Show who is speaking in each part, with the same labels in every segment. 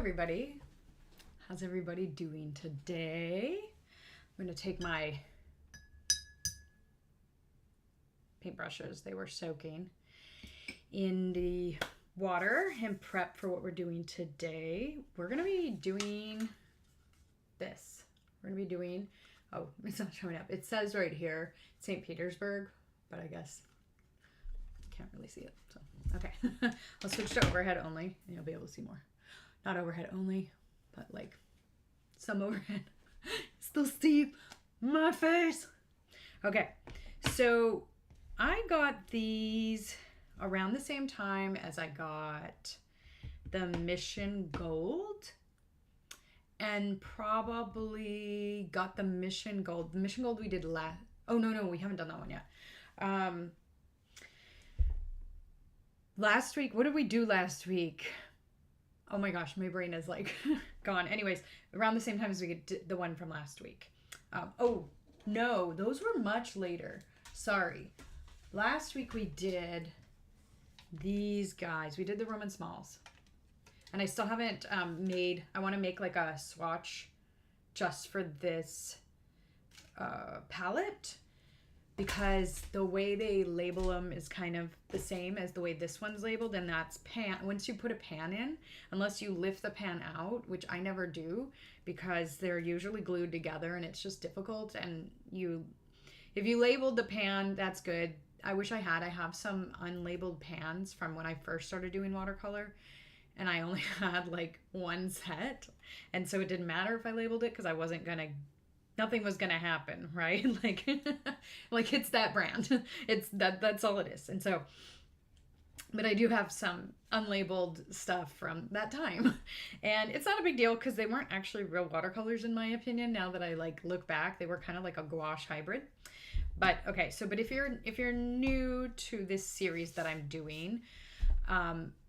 Speaker 1: everybody. How's everybody doing today? I'm going to take my paintbrushes. They were soaking in the water and prep for what we're doing today. We're going to be doing this. We're going to be doing, oh, it's not showing up. It says right here, St. Petersburg, but I guess can't really see it. So, okay. I'll switch to overhead only and you'll be able to see more. Not overhead only, but like some overhead. Still see my face. Okay. So I got these around the same time as I got the Mission Gold, and probably got the Mission Gold. The Mission Gold we did last. Oh, no, we haven't done that one yet. Last week, what did we do last week? Oh my gosh, my brain is like gone. Anyways, around the same time as we did the one from last week. Oh, no, those were much later. Sorry. Last week we did these guys. We did the Roman Smalls. And I still haven't made, I want to make like a swatch just for this palette, because the way they label them is kind of the same as the way this one's labeled, and that's pan. Once you put a pan in, unless you lift the pan out, which I never do because they're usually glued together and it's just difficult, and if you labeled the pan, that's good. I wish I have some unlabeled pans from when I first started doing watercolor, and I only had like one set, and so it didn't matter if I labeled it because I wasn't gonna, nothing was gonna happen, right? Like it's that brand. It's that's all it is. And so, but I do have some unlabeled stuff from that time, and it's not a big deal because they weren't actually real watercolors in my opinion. Now that I like look back, they were kind of like a gouache hybrid. But okay, so but if you're new to this series that I'm doing,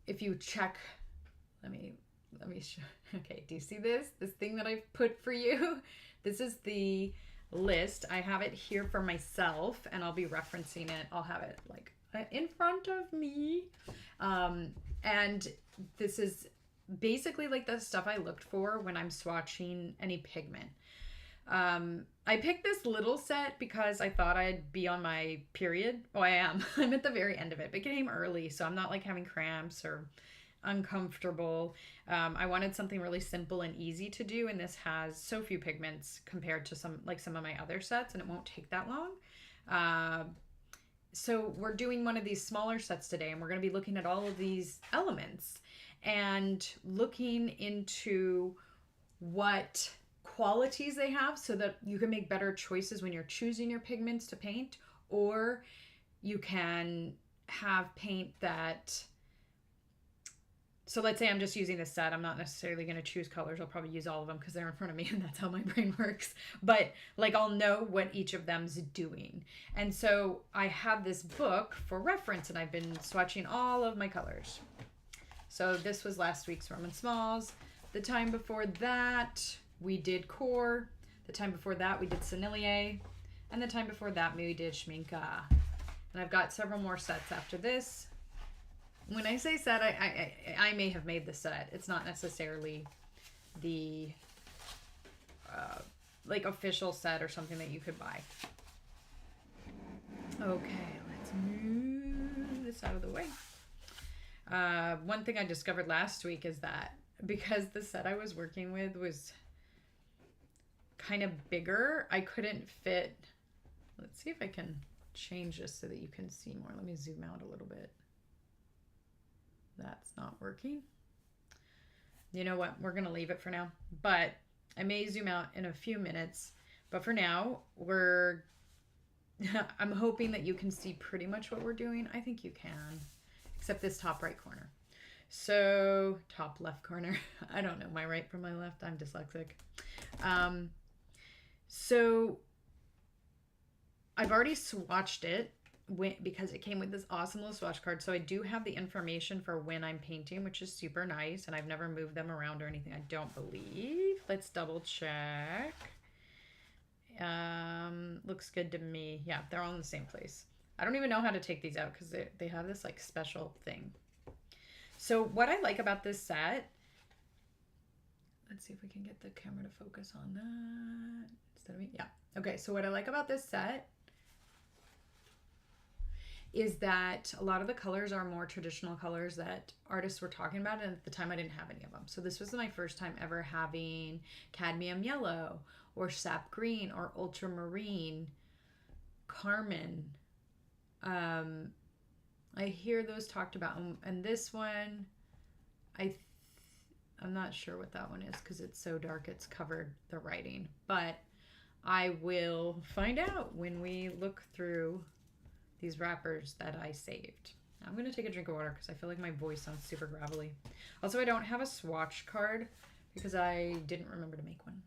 Speaker 1: if you check, let me show. Okay, do you see this thing that I've put for you? This is the list. I have it here for myself, and I'll be referencing it. I'll have it like in front of me, and this is basically like the stuff I looked for when I'm swatching any pigment. I picked this little set because I thought I'd be on my period. Oh, I am. I'm at the very end of it, but it came early, so I'm not like having cramps or uncomfortable. I wanted something really simple and easy to do, and this has so few pigments compared to some of my other sets, and it won't take that long. So we're doing one of these smaller sets today, and we're going to be looking at all of these elements and looking into what qualities they have so that you can make better choices when you're choosing your pigments to paint, or you can have paint that, so let's say I'm just using this set. I'm not necessarily going to choose colors. I'll probably use all of them because they're in front of me and that's how my brain works. But like I'll know what each of them's doing. And so I have this book for reference, and I've been swatching all of my colors. So this was last week's Roman Smalls. The time before that, we did Core. The time before that, we did Sennelier. And the time before that, we did Schminka. And I've got several more sets after this. When I say set, I may have made the set. It's not necessarily the like official set or something that you could buy. Okay, let's move this out of the way. One thing I discovered last week is that because the set I was working with was kind of bigger, I couldn't fit. Let's see if I can change this so that you can see more. Let me zoom out a little bit. That's not working. You know what? We're going to leave it for now. But I may zoom out in a few minutes. But for now, I'm hoping that you can see pretty much what we're doing. I think you can. Except this top right corner. So, top left corner. I don't know my right from my left. I'm dyslexic. So, I've already swatched it because it came with this awesome little swatch card. So I do have the information for when I'm painting, which is super nice. And I've never moved them around or anything, I don't believe. Let's double check. Looks good to me. Yeah, they're all in the same place. I don't even know how to take these out because they have this like special thing. So what I like about this set let's see if we can get the camera to focus on that instead of me. Yeah. Okay, so what I like about this set is that a lot of the colors are more traditional colors that artists were talking about, and at the time I didn't have any of them. So this was my first time ever having cadmium yellow or sap green or ultramarine, carmine. I hear those talked about, and this one, I'm not sure what that one is because it's so dark it's covered the writing, but I will find out when we look through these wrappers that I saved. I'm going to take a drink of water because I feel like my voice sounds super gravelly. Also, I don't have a swatch card because I didn't remember to make one.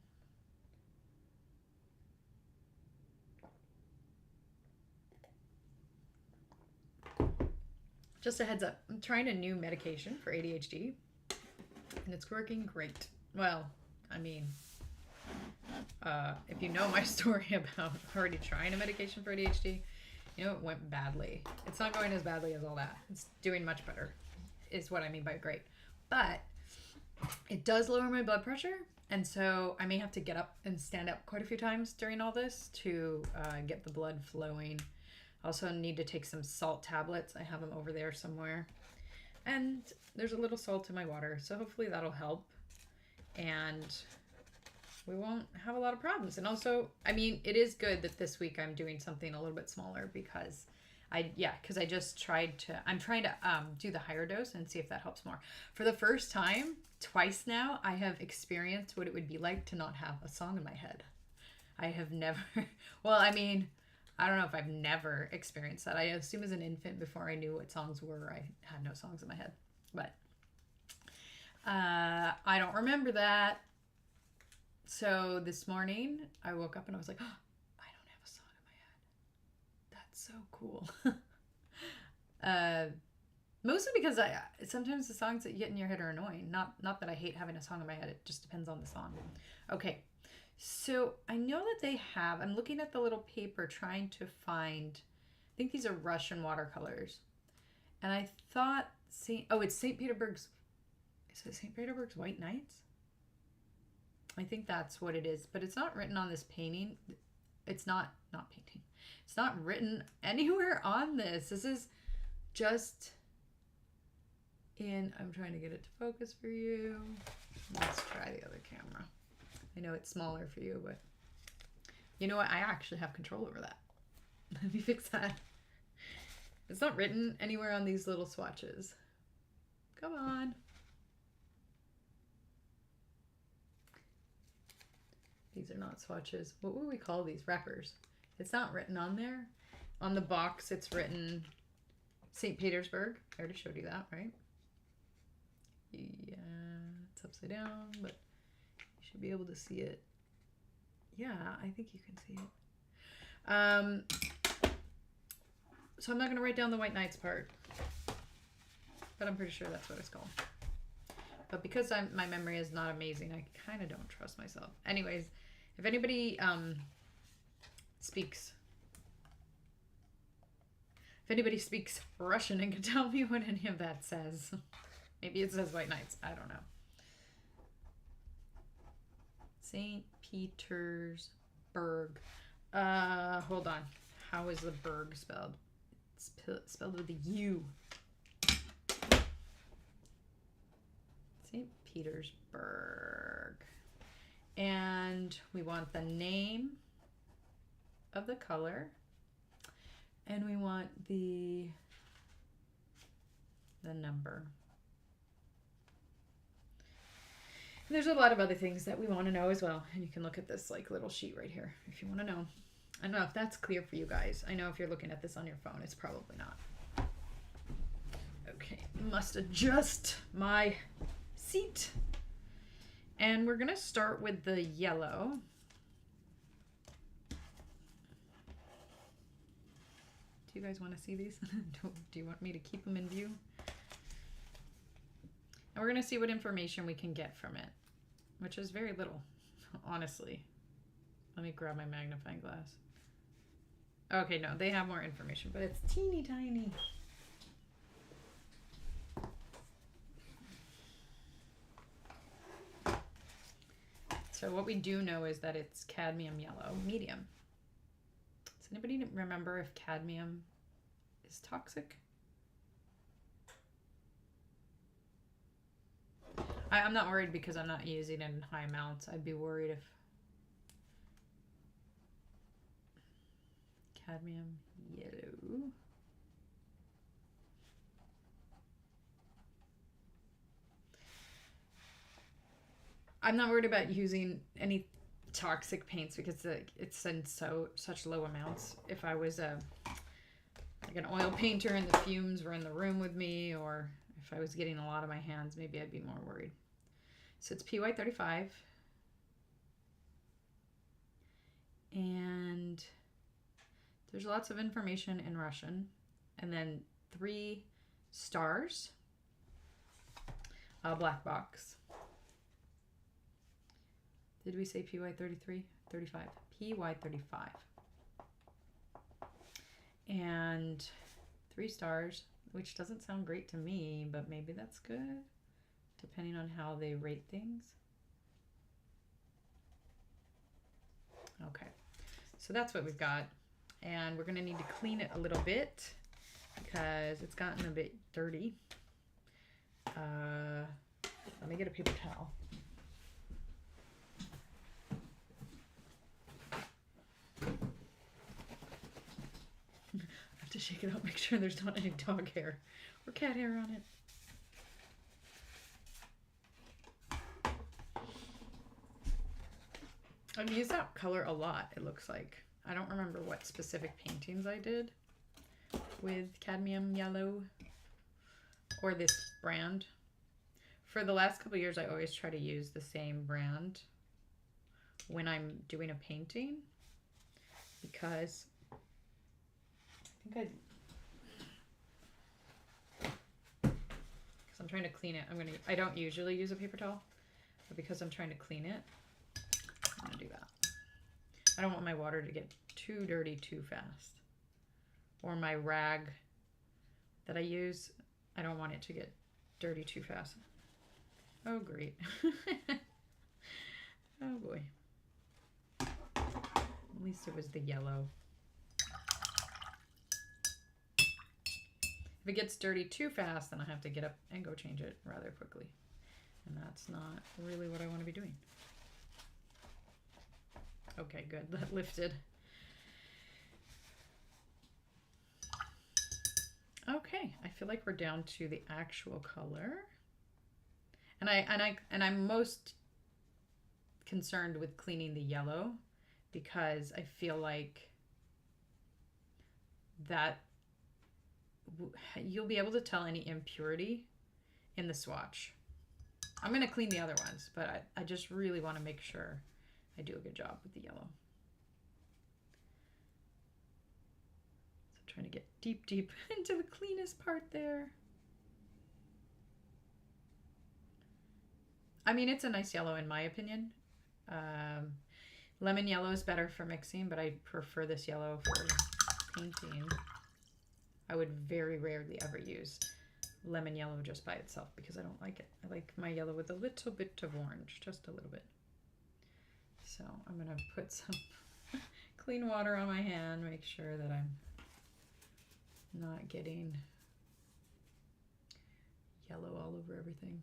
Speaker 1: Just a heads up, I'm trying a new medication for ADHD and it's working great. Well, I mean, if you know my story about already trying a medication for ADHD, you know it went badly. It's not going as badly as all that. It's doing much better, is what I mean by great. But it does lower my blood pressure, and so I may have to get up and stand up quite a few times during all this to get the blood flowing. I also need to take some salt tablets. I have them over there somewhere. And there's a little salt in my water, so hopefully that'll help. And we won't have a lot of problems. And also, I mean, it is good that this week I'm doing something a little bit smaller because I'm trying to do the higher dose and see if that helps more. For the first time, twice now, I have experienced what it would be like to not have a song in my head. I have never, well, I mean, I don't know if I've never experienced that. I assume as an infant, before I knew what songs were, I had no songs in my head. But I don't remember that. So this morning, I woke up and I was like, oh, I don't have a song in my head. That's so cool. Mostly because sometimes the songs that you get in your head are annoying. Not that I hate having a song in my head. It just depends on the song. Okay. So I know that they have, I'm looking at the little paper trying to find, I think these are Russian watercolors. And I thought, it's St. Petersburg's, is it St. Petersburg's White Nights? I think that's what it is, but it's not written on this painting. It's not painting. It's not written anywhere on this. This is just I'm trying to get it to focus for you. Let's try the other camera. I know it's smaller for you, but you know what? I actually have control over that. Let me fix that. It's not written anywhere on these little swatches. Come on. These are not swatches. What would we call these? Wrappers. It's not written on there. On the box, it's written St. Petersburg. I already showed you that, right? Yeah, it's upside down, but you should be able to see it. Yeah, I think you can see it. So I'm not going to write down the White Nights part, but I'm pretty sure that's what it's called. But because my memory is not amazing, I kind of don't trust myself. Anyways, if anybody speaks Russian and can tell me what any of that says. Maybe it says White Nights. I don't know. St. Petersburg. Hold on. How is the Berg spelled? It's spelled with a U. St. Petersburg. And we want the name of the color. And we want the number. And there's a lot of other things that we want to know as well. And you can look at this like little sheet right here if you want to know. I don't know if that's clear for you guys. I know if you're looking at this on your phone, it's probably not. Okay, must adjust my seat. And we're gonna start with the yellow. Do you guys want to see these? Do you want me to keep them in view? And we're gonna see what information we can get from it, which is very little, honestly. Let me grab my magnifying glass. Okay, no, they have more information, but it's teeny tiny. So what we do know is that it's cadmium yellow, medium. Does anybody remember if cadmium is toxic? I'm not worried because I'm not using it in high amounts. I'd be worried if cadmium yellow. I'm not worried about using any toxic paints because it's in such low amounts. If I was like an oil painter and the fumes were in the room with me, or if I was getting a lot on my hands, maybe I'd be more worried. So it's PY35. And there's lots of information in Russian. And then 3 stars. A black box. Did we say PY33? 35. PY35. And 3 stars, which doesn't sound great to me, but maybe that's good, depending on how they rate things. Okay, so that's what we've got. And we're gonna need to clean it a little bit because it's gotten a bit dirty. Let me get a paper towel. To shake it out, make sure there's not any dog hair or cat hair on it. I've used that color a lot, it looks like. I don't remember what specific paintings I did with cadmium yellow or this brand. For the last couple of years, I always try to use the same brand when I'm doing a painting because because I'm trying to clean it. I don't usually use a paper towel, but because I'm trying to clean it, I'm gonna do that. I don't want my water to get too dirty too fast. Or my rag that I use, I don't want it to get dirty too fast. Oh, great. Oh boy. At least it was the yellow. If it gets dirty too fast, then I have to get up and go change it rather quickly. And that's not really what I want to be doing. Okay, good. That lifted. Okay, I feel like we're down to the actual color. And I'm most concerned with cleaning the yellow because I feel like that you'll be able to tell any impurity in the swatch. I'm going to clean the other ones, but I just really want to make sure I do a good job with the yellow. So I'm trying to get deep into the cleanest part there. I mean, it's a nice yellow in my opinion. Lemon yellow is better for mixing, but I prefer this yellow for painting. I would very rarely ever use lemon yellow just by itself because I don't like it. I like my yellow with a little bit of orange, just a little bit. So I'm gonna put some clean water on my hand, make sure that I'm not getting yellow all over everything.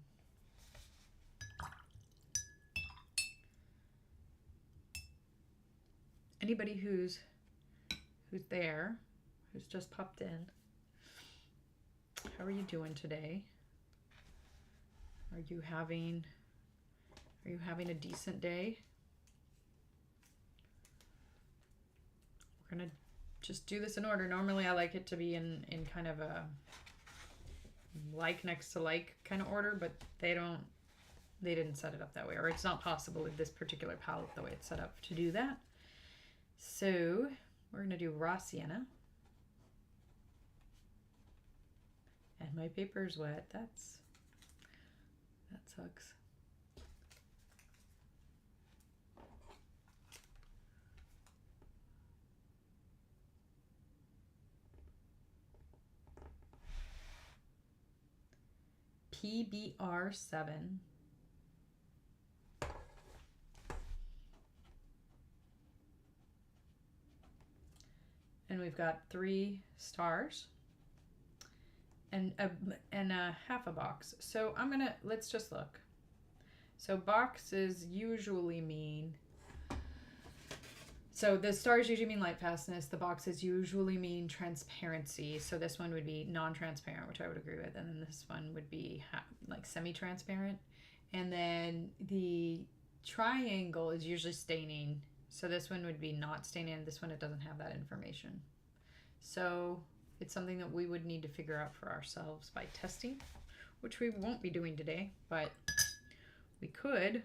Speaker 1: Anybody who's there, who's just popped in, how are you doing today? Are you having a decent day? We're gonna just do this in order. Normally I like it to be in kind of a like next to like kind of order, but they didn't set it up that way, or it's not possible with this particular palette the way it's set up to do that. So we're gonna do raw sienna. And my paper's wet. That sucks. PBR7. we've got 3 stars and a half a box. So let's just look. So boxes usually mean, so the stars usually mean light fastness. The boxes usually mean transparency. So this one would be non-transparent, which I would agree with. And then this one would be like semi-transparent. And then the triangle is usually staining. So this one would be not staining. This one, it doesn't have that information. So it's something that we would need to figure out for ourselves by testing, which we won't be doing today, but we could.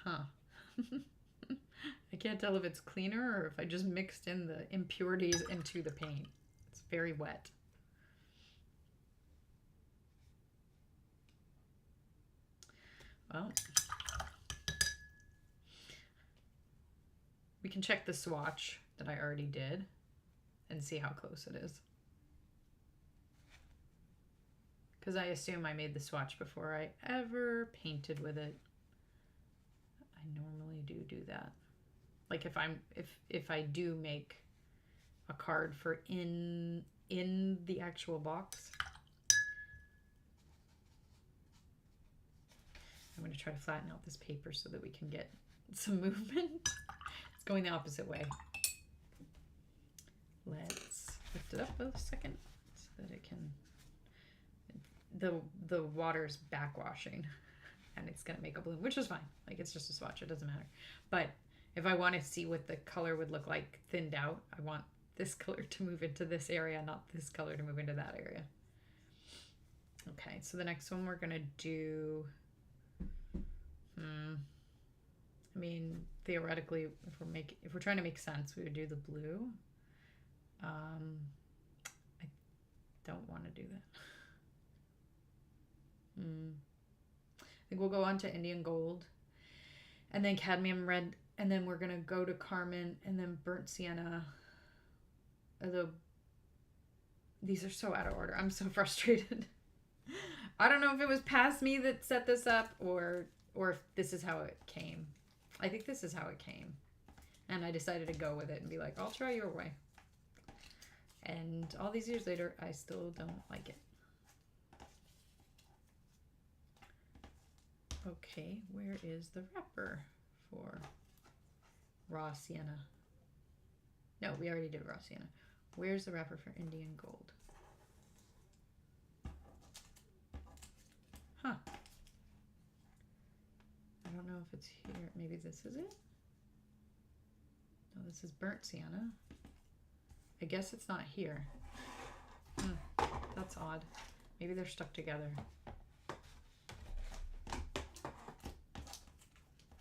Speaker 1: Huh. I can't tell if it's cleaner or if I just mixed in the impurities into the paint. It's very wet. Well, we can check the swatch that I already did and see how close it is. Because I assume I made the swatch before I ever painted with it. I normally do that. Like if I do make a card for in the actual box. I'm going to try to flatten out this paper so that we can get some movement. It's going the opposite way. Let's lift it up a second so that it can, the water's backwashing and it's going to make a bloom, which is fine. Like, it's just a swatch, it doesn't matter. But if I want to see what the color would look like thinned out, I want this color to move into this area, not this color to move into that area. Okay, so the next one we're going to do, I mean, theoretically, if we're trying to make sense, we would do the blue. I don't want to do that. I think we'll go on to Indian gold and then cadmium red, and then we're gonna go to carmine and then burnt sienna. Although these are so out of order, I'm so frustrated. I don't know if it was past me that set this up or if this is how it came. I think this is how it came, and I decided to go with it and be like, I'll try your way. And all these years later, I still don't like it. Okay, where is the wrapper for raw sienna? No, we already did raw sienna. Where's the wrapper for Indian gold? Huh. I don't know if it's here. Maybe this is it? No, this is burnt sienna. I guess it's not here. That's odd. Maybe they're stuck together.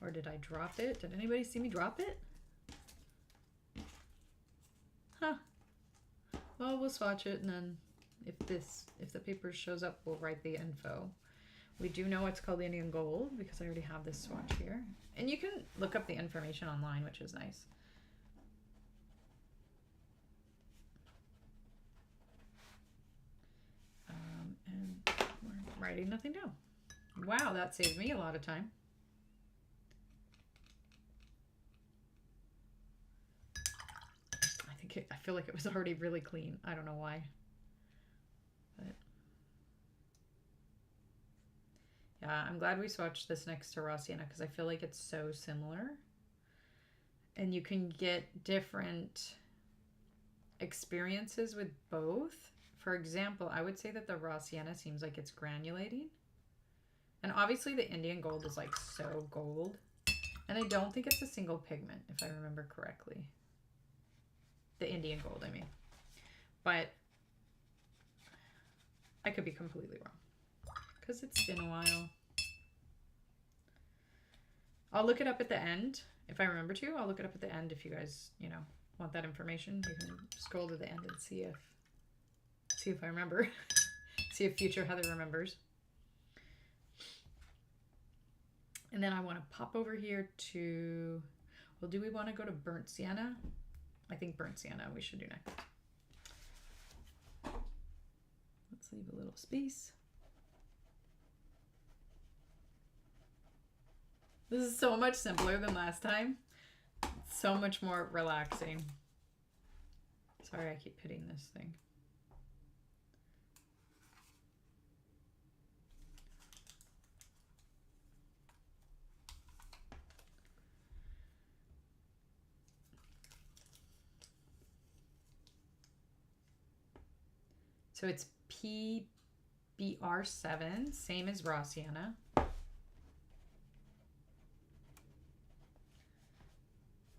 Speaker 1: Or did I drop it? Did anybody see me drop it? Huh. Well, we'll swatch it, and then if the paper shows up, we'll write the info. We do know it's called Indian gold because I already have this swatch here. And you can look up the information online, which is nice. And we're writing nothing down. Wow, that saved me a lot of time. I feel like it was already really clean. I don't know why. But yeah, I'm glad we swatched this next to raw sienna because I feel like it's so similar. And you can get different experiences with both. For example, I would say that the raw sienna seems like it's granulating. And obviously the Indian gold is like so gold. And I don't think it's a single pigment, if I remember correctly. The Indian gold, I mean. But I could be completely wrong because it's been a while. I'll look it up at the end. If I remember to, I'll look it up at the end if you guys, want that information. You can scroll to the end and see if I remember. See if future Heather remembers. And then I want to pop over here to, well, do we want to go to burnt sienna? I think burnt sienna we should do next. Let's leave a little space. This is so much simpler than last time. So much more relaxing. Sorry, I keep hitting this thing. So it's PBR7, same as raw sienna.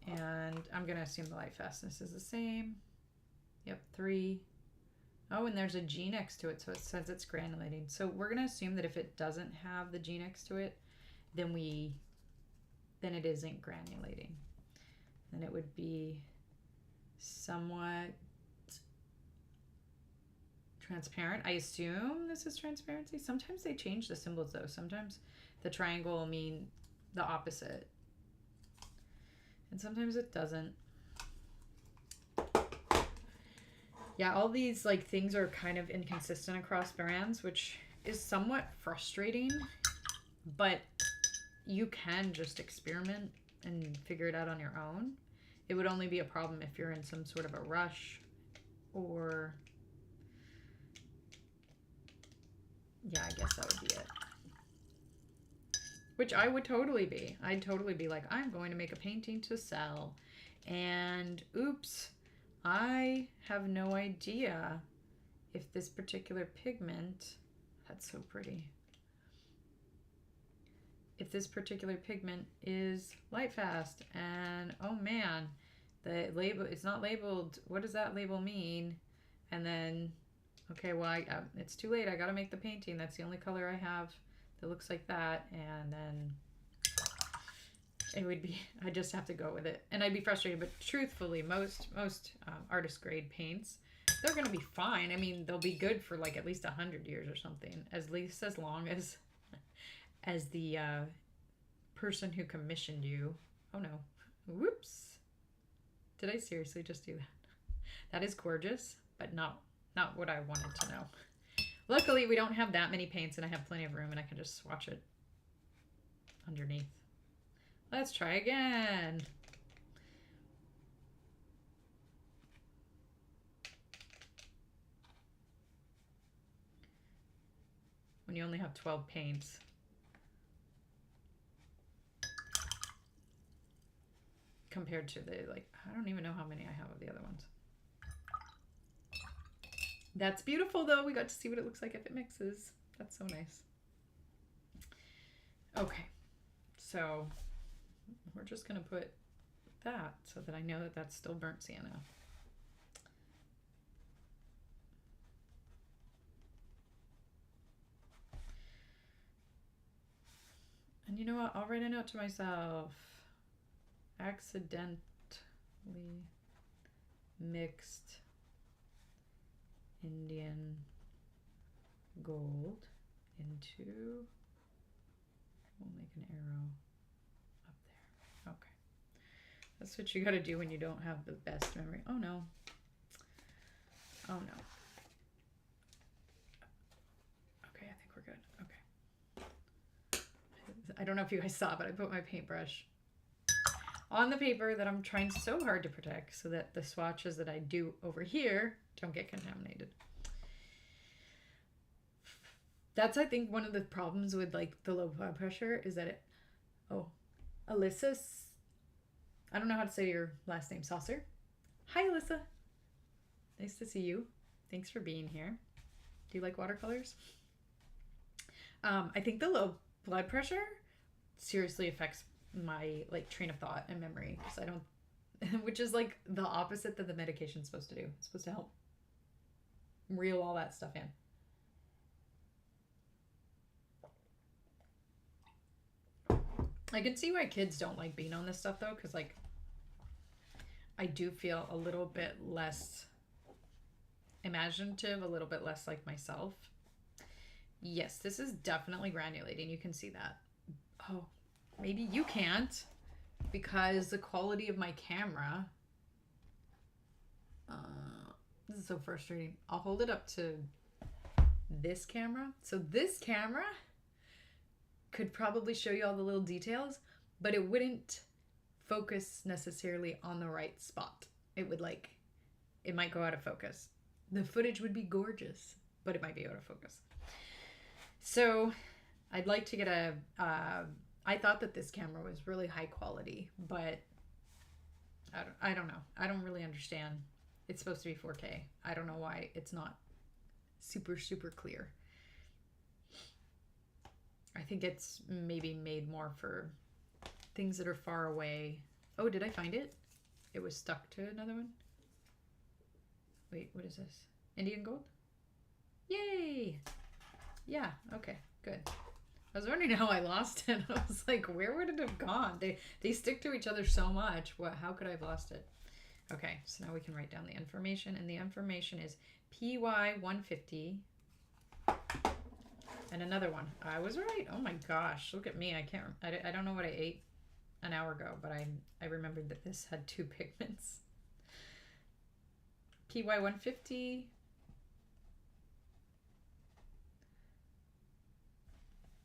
Speaker 1: And I'm going to assume the light fastness is the same. Yep, 3. Oh, and there's a G next to it, so it says it's granulating. So we're going to assume that if it doesn't have the G next to it, then it isn't granulating. Then it would be somewhat transparent. I assume this is transparency. Sometimes they change the symbols though. Sometimes the triangle will mean the opposite. And sometimes it doesn't. Yeah, all these like things are kind of inconsistent across brands, which is somewhat frustrating, but you can just experiment and figure it out on your own. It would only be a problem if you're in some sort of a rush, or yeah, I guess that would be it. Which I would totally be. I'd totally be like, I'm going to make a painting to sell. And oops, I have no idea if this particular pigment, that's so pretty. If this particular pigment is light fast, and oh man, the label, it's not labeled. What does that label mean? And then, okay, well, it's too late. I got to make the painting. That's the only color I have that looks like that. And then it would be, I just have to go with it. And I'd be frustrated, but truthfully, most artist grade paints, they're going to be fine. I mean, they'll be good for like at least 100 years or something, at least as long as the person who commissioned you. Oh no, whoops. Did I seriously just do that? That is gorgeous, but not what I wanted to know. Luckily, we don't have that many paints and I have plenty of room and I can just swatch it underneath. Let's try again. When you only have 12 paints. Compared to the, like, I don't even know how many I have of the other ones. That's beautiful though. We got to see what it looks like if it mixes. That's so nice. Okay, so we're just gonna put that so that I know that that's still burnt sienna. And you know what? I'll write a note to myself. Accidentally mixed Indian gold into, we'll make an arrow up there. Okay. That's what you got to do when you don't have the best memory. Oh no. Oh no. Okay, I think we're good. Okay. I don't know if you guys saw, but I put my paintbrush on the paper that I'm trying so hard to protect so that the swatches that I do over here don't get contaminated. That's, I think, one of the problems with like the low blood pressure is that Alyssa, I don't know how to say your last name, Saucer. Hi, Alyssa. Nice to see you. Thanks for being here. Do you like watercolors? I think the low blood pressure seriously affects my like train of thought and memory, because I don't, which is like the opposite that the medication's supposed to do. It's supposed to help reel all that stuff in. I can see why kids don't like being on this stuff though, because like I do feel a little bit less imaginative, a little bit less like myself. Yes, this is definitely granulating. You can see that. Oh, maybe you can't because the quality of my camera. This is so frustrating. I'll hold it up to this camera. So this camera could probably show you all the little details, but it wouldn't focus necessarily on the right spot. It would it might go out of focus. The footage would be gorgeous, but it might be out of focus. So I'd like to get I thought that this camera was really high quality, but I don't know. I don't really understand. It's supposed to be 4K. I don't know why it's not super, super clear. I think it's maybe made more for things that are far away. Oh, did I find it? It was stuck to another one. Wait, what is this? Indian gold? Yay! Yeah, okay, good. I was wondering how I lost it. I was like, where would it have gone? They stick to each other so much. How could I have lost it? Okay, so now we can write down the information, and the information is PY150 and another one. I was right. Oh my gosh, look at me. I don't know what I ate an hour ago, but I remembered that this had 2 pigments. PY150.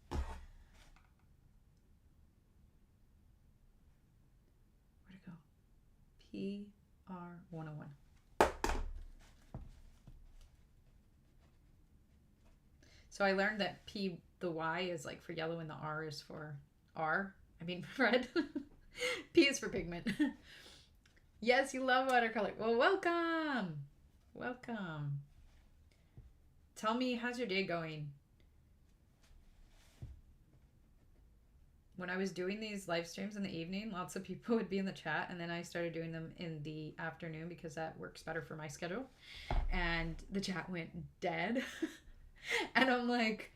Speaker 1: Where'd it go? PR101. So I learned that the Y is like for yellow and the R is for red. P is for pigment. Yes, you love watercolor. Well, welcome. Welcome. Tell me, how's your day going? When I was doing these live streams in the evening, lots of people would be in the chat, and then I started doing them in the afternoon because that works better for my schedule. And the chat went dead. And I'm like,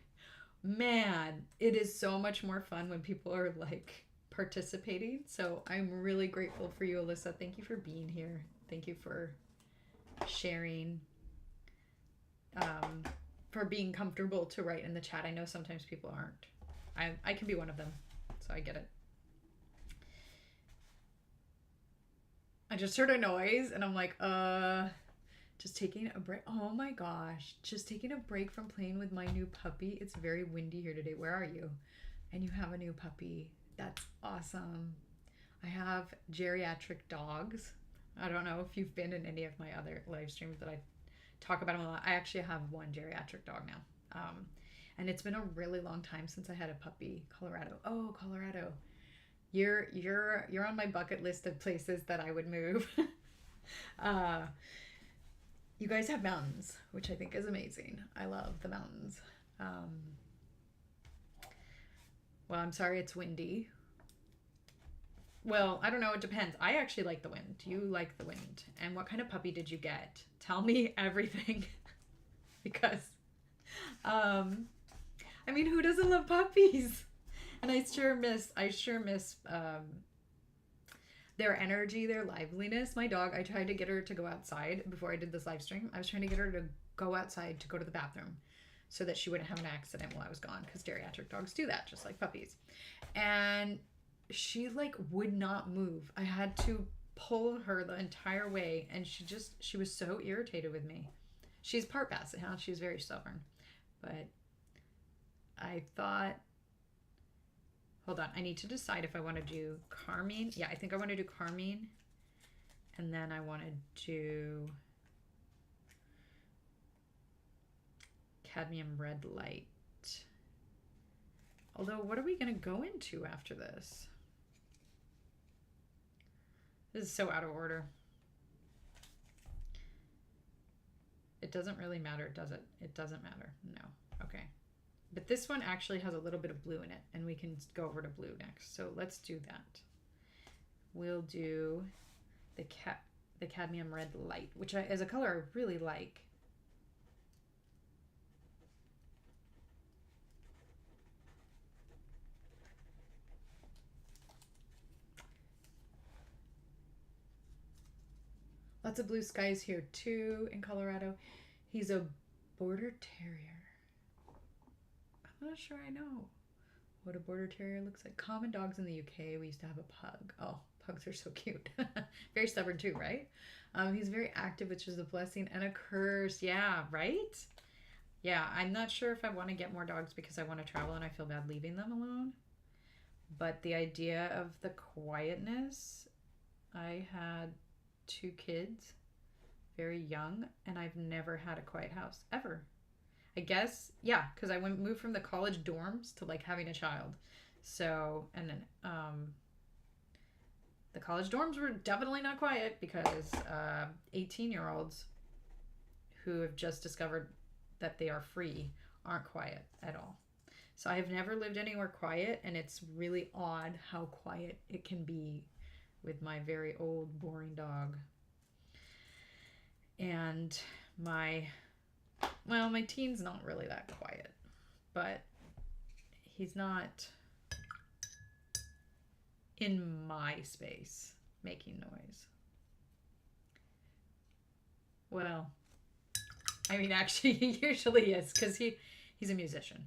Speaker 1: man, it is so much more fun when people are like participating. So I'm really grateful for you, Alyssa. Thank you for being here. Thank you for sharing, for being comfortable to write in the chat. I know sometimes people aren't. I can be one of them, so I get it. I just heard a noise and I'm like, just taking a break. Oh my gosh. Just taking a break from playing with my new puppy. It's very windy here today. Where are you? And you have a new puppy. That's awesome. I have geriatric dogs. I don't know if you've been in any of my other live streams that I talk about them a lot. I actually have one geriatric dog now. And it's been a really long time since I had a puppy. Colorado. Oh, Colorado. You're on my bucket list of places that I would move. You guys have mountains, which I think is amazing. I love the mountains. Well, I'm sorry it's windy. Well, I don't know. It depends. I actually like the wind. Do you like the wind? And what kind of puppy did you get? Tell me everything. Because, I mean, who doesn't love puppies? And I sure miss their energy, their liveliness. My dog, I tried to get her to go outside before I did this live stream. I was trying to get her to go outside to go to the bathroom so that she wouldn't have an accident while I was gone, because geriatric dogs do that, just like puppies. And she like would not move. I had to pull her the entire way, and she was so irritated with me. She's part Basset Hound. She's very stubborn. But I thought, hold on, I need to decide if I want to do carmine. Yeah, I think I want to do carmine. And then I want to do cadmium red light. Although, what are we going to go into after this? This is so out of order. It doesn't really matter, does it? It doesn't matter. No. Okay. But this one actually has a little bit of blue in it, and we can go over to blue next. So let's do that. We'll do the cadmium red light, which is a color I really like. Lots of blue skies here too in Colorado. He's a border terrier. I'm not sure I know what a border terrier looks like. Common dogs in the UK. We used to have a pug. Oh, pugs are so cute. Very stubborn too, right? He's very active, which is a blessing and a curse. Yeah, right? Yeah, I'm not sure if I want to get more dogs because I want to travel and I feel bad leaving them alone. But the idea of the quietness, I had 2 kids, very young, and I've never had a quiet house ever. I guess, yeah, because I moved from the college dorms to like having a child. So, and then the college dorms were definitely not quiet because 18-year-olds who have just discovered that they are free aren't quiet at all. So I have never lived anywhere quiet, and it's really odd how quiet it can be with my very old, boring dog. And my teen's not really that quiet, but he's not in my space making noise. Well, I mean, actually, he usually is because he's a musician.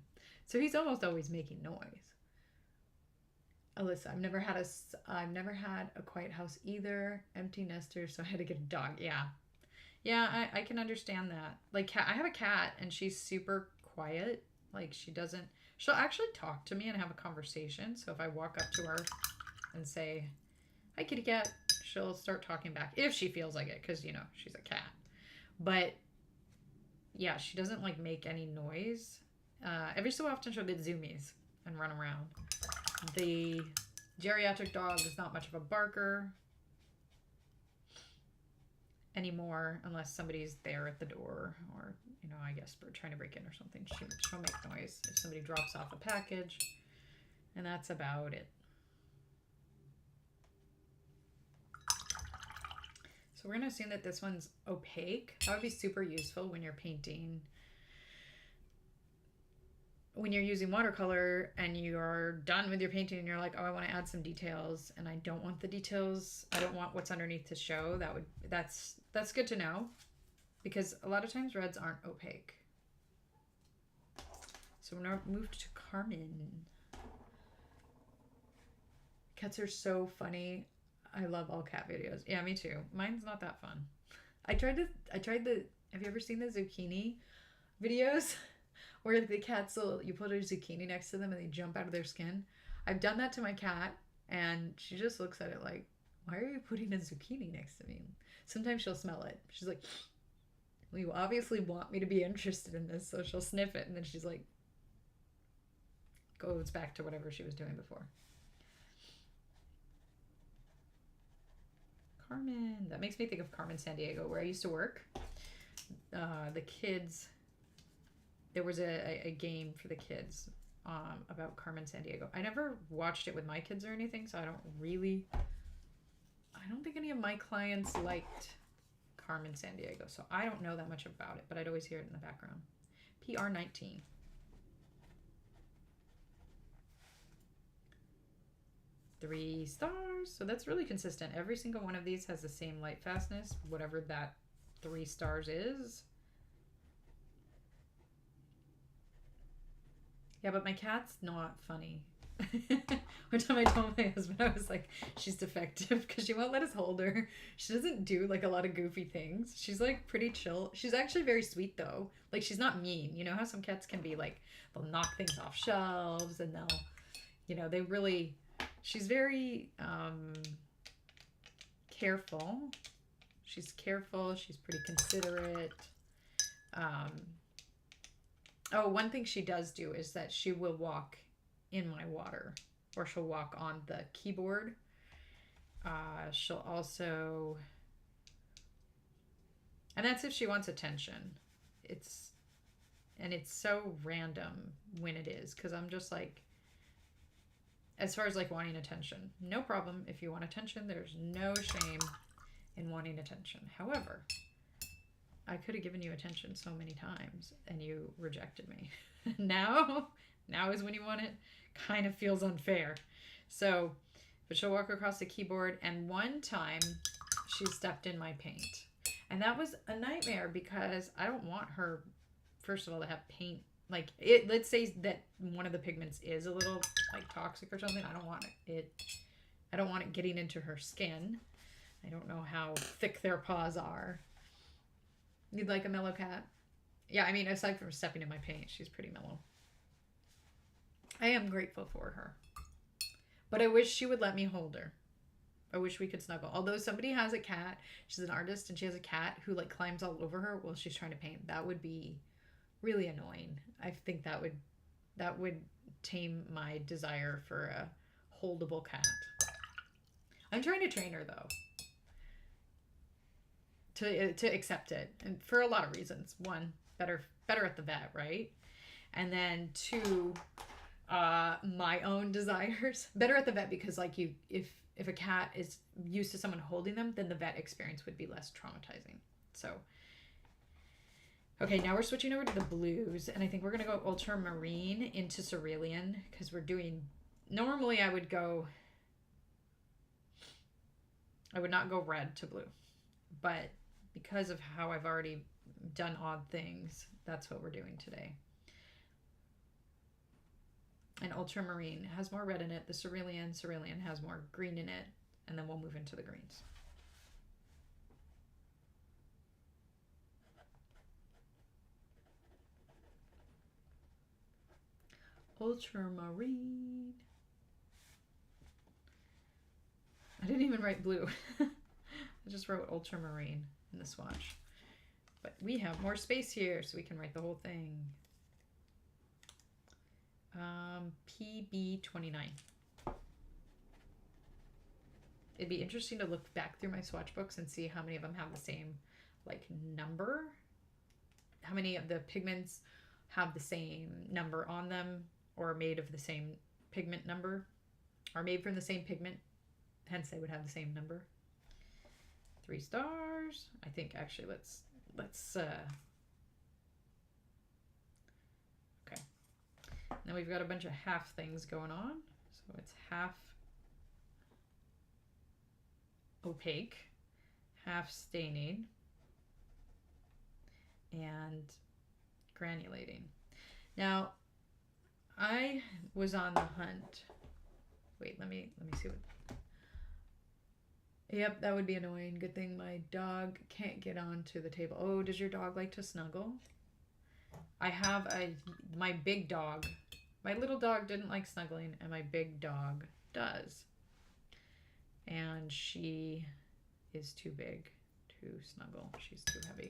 Speaker 1: So he's almost always making noise. Alyssa, I've never had a quiet house either. Empty nester, so I had to get a dog. Yeah, I can understand that. Like, I have a cat, and she's super quiet. Like, she'll actually talk to me and have a conversation. So if I walk up to her and say, "Hi, kitty cat," she'll start talking back if she feels like it, because, you know, she's a cat. But yeah, she doesn't like make any noise. Every so often she'll get zoomies and run around. The geriatric dog is not much of a barker anymore unless somebody's there at the door, or, you know, I guess we're trying to break in or something. She'll make noise if somebody drops off a package, and that's about it. So we're going to assume that this one's opaque. That would be super useful when you're painting. When you're using watercolor and you're done with your painting and you're like, oh, I want to add some details, and I don't want the details, I don't want what's underneath to show, that's good to know, because a lot of times reds aren't opaque. So we're going to move to Carmen. Cats are so funny. I love all cat videos. Yeah, me too. Mine's not that fun. I tried the, have you ever seen the zucchini videos? Where the cats you put a zucchini next to them and they jump out of their skin. I've done that to my cat, and she just looks at it like, why are you putting a zucchini next to me? Sometimes she'll smell it. She's like, well, you obviously want me to be interested in this, so she'll sniff it, and then she's like, goes back to whatever she was doing before. Carmen. That makes me think of Carmen Sandiego, where I used to work. The kids... There was a game for the kids about Carmen Sandiego. I never watched it with my kids or anything, so I don't think any of my clients liked Carmen Sandiego, so I don't know that much about it, but I'd always hear it in the background. PR19. Three stars. So that's really consistent. Every single one of these has the same light fastness, whatever that 3 stars is. Yeah, but my cat's not funny. One time I told my husband, I was like, she's defective because she won't let us hold her. She doesn't do like a lot of goofy things. She's like pretty chill. She's actually very sweet though. Like, she's not mean. You know how some cats can be like, they'll knock things off shelves and they'll, you know, she's very careful. She's careful. She's pretty considerate. Oh, one thing she does do is that she will walk in my water, or she'll walk on the keyboard. She'll also, and that's if she wants attention. It's so random when it is, because I'm just like, as far as like wanting attention, no problem. If you want attention, there's no shame in wanting attention. However, I could have given you attention so many times and you rejected me. Now is when you want it. Kind of feels unfair. So, but she'll walk across the keyboard, and one time she stepped in my paint. And that was a nightmare because I don't want her, first of all, to have paint. Like, let's say that one of the pigments is a little like toxic or something. I don't want it getting into her skin. I don't know how thick their paws are. You'd like a mellow cat? Yeah, I mean, aside from stepping in my paint, she's pretty mellow. I am grateful for her. But I wish she would let me hold her. I wish we could snuggle. Although somebody has a cat, she's an artist and she has a cat who like climbs all over her while she's trying to paint. That would be really annoying. I think that would tame my desire for a holdable cat. I'm trying to train her though. To accept it, and for a lot of reasons. One, better at the vet, right? And then two, my own desires. Better at the vet because like if a cat is used to someone holding them, then the vet experience would be less traumatizing. So okay, now we're switching over to the blues, and I think we're gonna go ultramarine into cerulean because we're doing. Normally, I would not go red to blue, but because of how I've already done odd things, that's what we're doing today. And ultramarine has more red in it. The cerulean has more green in it, and then we'll move into the greens. Ultramarine. I didn't even write blue. I just wrote ultramarine in the swatch. But we have more space here, so we can write the whole thing. PB29. It'd be interesting to look back through my swatch books and see how many of them have the same like number. How many of the pigments have the same number on them or are made of the same pigment number, are made from the same pigment, hence they would have the same number. 3 stars. I think actually let's okay. Now we've got a bunch of half things going on. So it's half opaque, half staining, and granulating. Now, I was on the hunt. Wait, let me see what. Yep, that would be annoying. Good thing my dog can't get onto the table. Oh, does your dog like to snuggle? I have my big dog. My little dog didn't like snuggling, and my big dog does. And she is too big to snuggle. She's too heavy.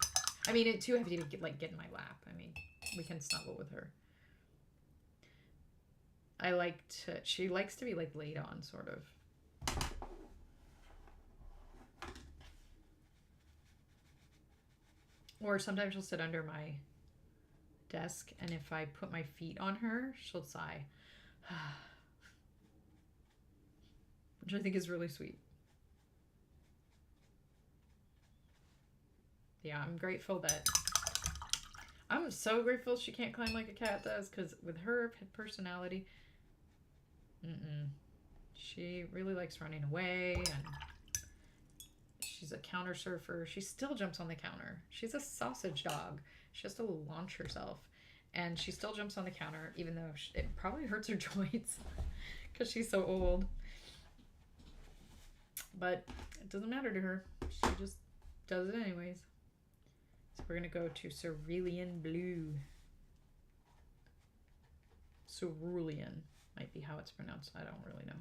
Speaker 1: I mean, it's too heavy to get in my lap. I mean, we can snuggle with her. She likes to be like laid on, sort of. Or sometimes she'll sit under my desk, and if I put my feet on her, she'll sigh. Which I think is really sweet. Yeah, I'm so grateful she can't climb like a cat does, because with her personality, she really likes running away, and she's a counter surfer. She still jumps on the counter. She's a sausage dog. She has to launch herself, and she still jumps on the counter, even though it probably hurts her joints because she's so old. But it doesn't matter to her. She just does it anyways. So we're going to go to cerulean blue. Cerulean might be how it's pronounced. I don't really know.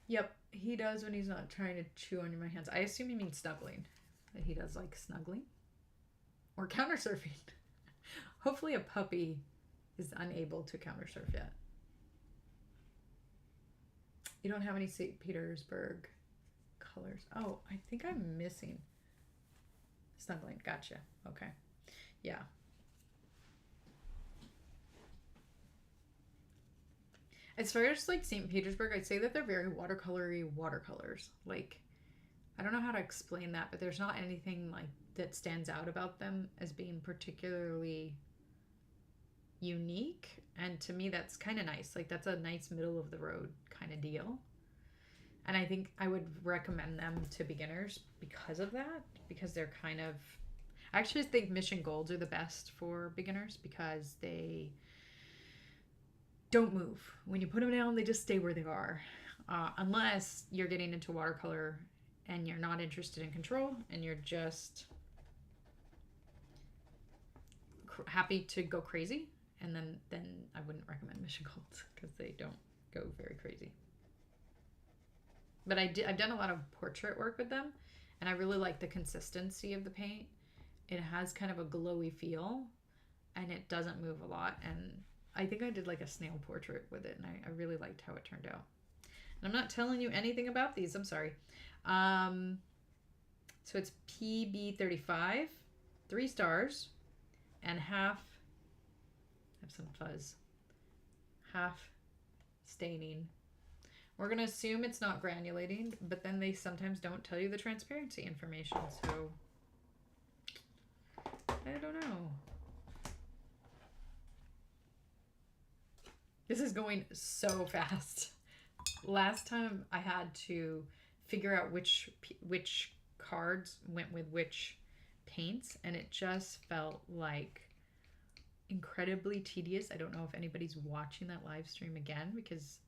Speaker 1: Yep, he does when he's not trying to chew on my hands. I assume he means snuggling. That he does like snuggling. Or counter surfing. Hopefully a puppy is unable to counter surf yet. You don't have any St. Petersburg colors. Oh, I think I'm missing snuggling. Gotcha. Okay. Yeah. As far as like St. Petersburg, I'd say that they're very watercolory watercolors. Like, I don't know how to explain that, but there's not anything like that stands out about them as being particularly unique. And to me, that's kind of nice. Like, that's a nice middle of the road kind of deal. And I think I would recommend them to beginners because of that, because they're kind of, I actually think Mission Golds are the best for beginners because they don't move. When you put them down, they just stay where they are. Unless you're getting into watercolor and you're not interested in control and you're just happy to go crazy, and then I wouldn't recommend Mission Golds because they don't go very crazy. But I've done a lot of portrait work with them, and I really like the consistency of the paint. It has kind of a glowy feel, and it doesn't move a lot. And I think I did like a snail portrait with it, and I really liked how it turned out. And I'm not telling you anything about these. I'm sorry. So it's PB35, 3 stars, and half, I have some fuzz, half staining. We're going to assume it's not granulating, but then they sometimes don't tell you the transparency information, so I don't know. This is going so fast. Last time I had to figure out which cards went with which paints, and it just felt like incredibly tedious. I don't know if anybody's watching that live stream again, because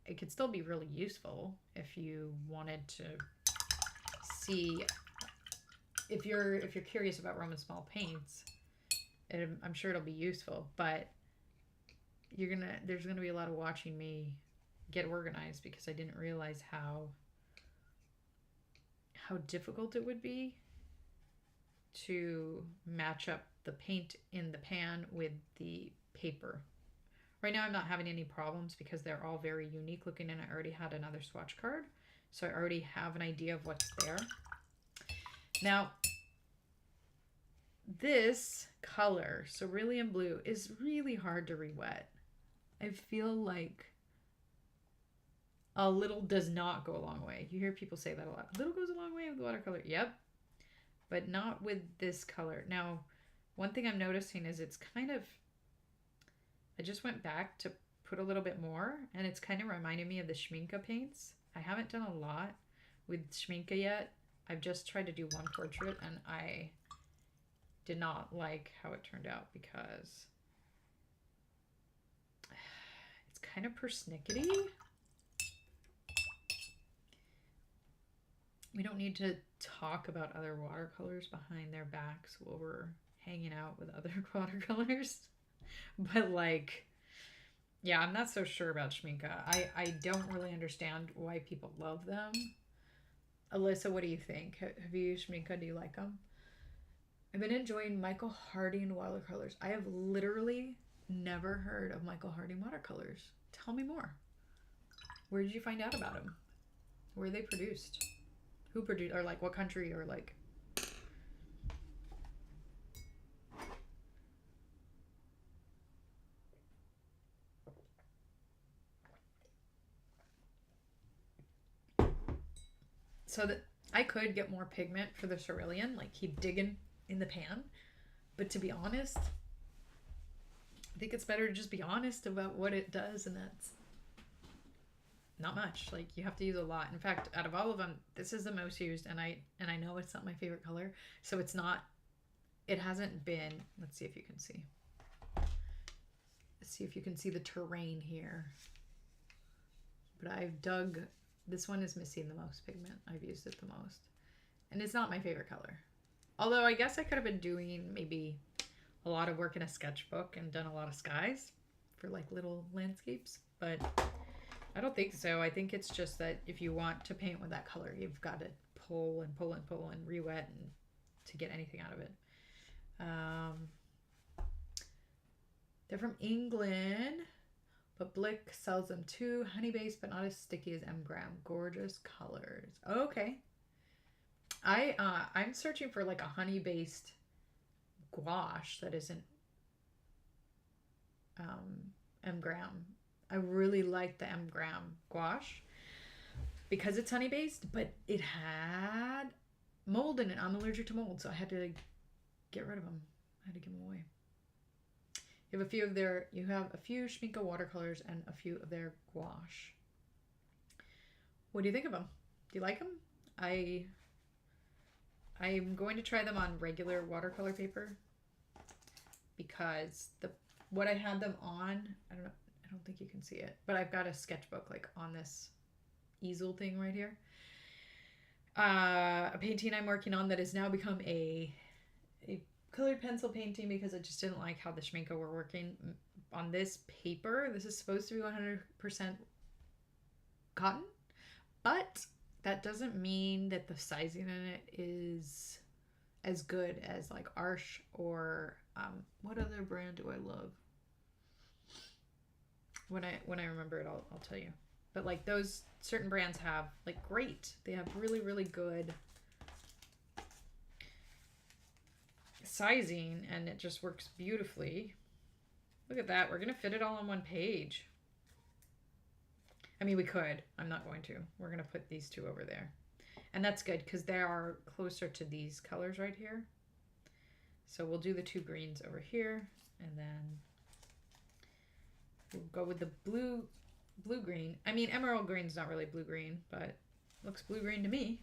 Speaker 1: it could still be really useful if you wanted to see, if you're curious about Roman small paints. I'm sure it'll be useful, but there's gonna be a lot of watching me get organized, because I didn't realize how difficult it would be to match up the paint in the pan with the paper. Right now I'm not having any problems because they're all very unique looking, and I already had another swatch card, so I already have an idea of what's there. Now this color, cerulean blue, is really hard to re-wet. I feel like a little does not go a long way. You hear people say that a lot. A little goes a long way with watercolor. Yep. But not with this color. Now, one thing I'm noticing is it's kind of, I just went back to put a little bit more, and it's kind of reminding me of the Schminke paints. I haven't done a lot with Schminke yet. I've just tried to do one portrait, and I did not like how it turned out because it's kind of persnickety. We don't need to talk about other watercolors behind their backs while we're hanging out with other watercolors. But like, yeah, I'm not so sure about Schminke. I don't really understand why people love them. Alyssa, what do you think? Have you used Schminke? Do you like them? I've been enjoying Michael Harding watercolors. I have literally never heard of Michael Harding watercolors. Tell me more. Where did you find out about them? Where are they produced? Who produced, or like what country, or like? So that I could get more pigment for the cerulean, like keep digging in the pan. But to be honest, I think it's better to just be honest about what it does, and that's not much. Like, you have to use a lot. In fact, out of all of them, this is the most used, and I know it's not my favorite color, so it hasn't been, let's see if you can see. Let's see if you can see the terrain here. But I've dug, this one is missing the most pigment. I've used it the most. And it's not my favorite color. Although I guess I could have been doing maybe a lot of work in a sketchbook and done a lot of skies for like little landscapes, but I don't think so. I think it's just that if you want to paint with that color, you've got to pull and pull and pull and re-wet and to get anything out of it. They're from England, but Blick sells them too. Honey based, but not as sticky as M Gram. Gorgeous colors. Okay. I'm searching for like a honey based gouache that isn't M Gram. I really like the M Gram gouache because it's honey based, but it had mold in it. I'm allergic to mold, so I had to get rid of them. I had to give them away. You have a few Schminke watercolors and a few of their gouache. What do you think of them? Do you like them? I'm going to try them on regular watercolor paper because what I had them on, I don't think you can see it, but I've got a sketchbook like on this easel thing right here. A painting I'm working on that has now become a colored pencil painting because I just didn't like how the Schminke were working on this paper. This is supposed to be 100% cotton, but that doesn't mean that the sizing in it is as good as like Arsh or what other brand do I love? When I remember it, I'll tell you. But like those certain brands have like they have really, really good sizing, and it just works beautifully. Look at that. We're gonna fit it all on one page. I mean, we could. I'm not going to. We're gonna put these two over there, and that's good because they are closer to these colors right here. So we'll do the two greens over here, and then we'll go with the blue green. I mean, emerald green's not really blue green, but looks blue green to me.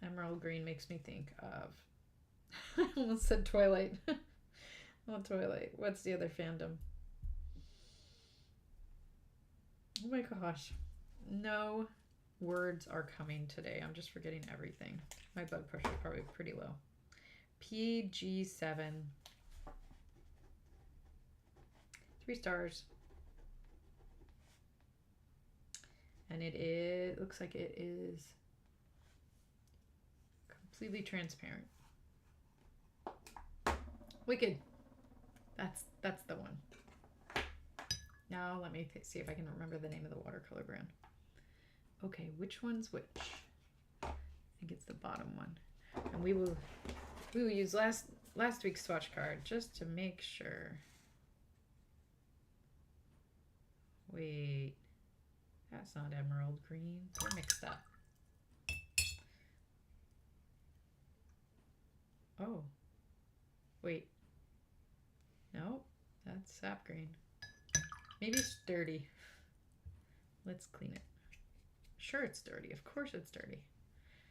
Speaker 1: Emerald green makes me think of I almost said Twilight. Not Twilight. What's the other fandom? Oh my gosh. No words are coming today. I'm just forgetting everything. My blood pressure is probably pretty low. PG7. 3 stars. And it looks like it is completely transparent. Wicked. That's the one. Now let me see if I can remember the name of the watercolor brand. Okay, which one's which? I think it's the bottom one. And we will use last week's swatch card just to make sure. Wait, that's not emerald green. They're mixed up. Oh, wait. No, that's sap green. Maybe it's dirty. Let's clean it. Sure, it's dirty. Of course it's dirty.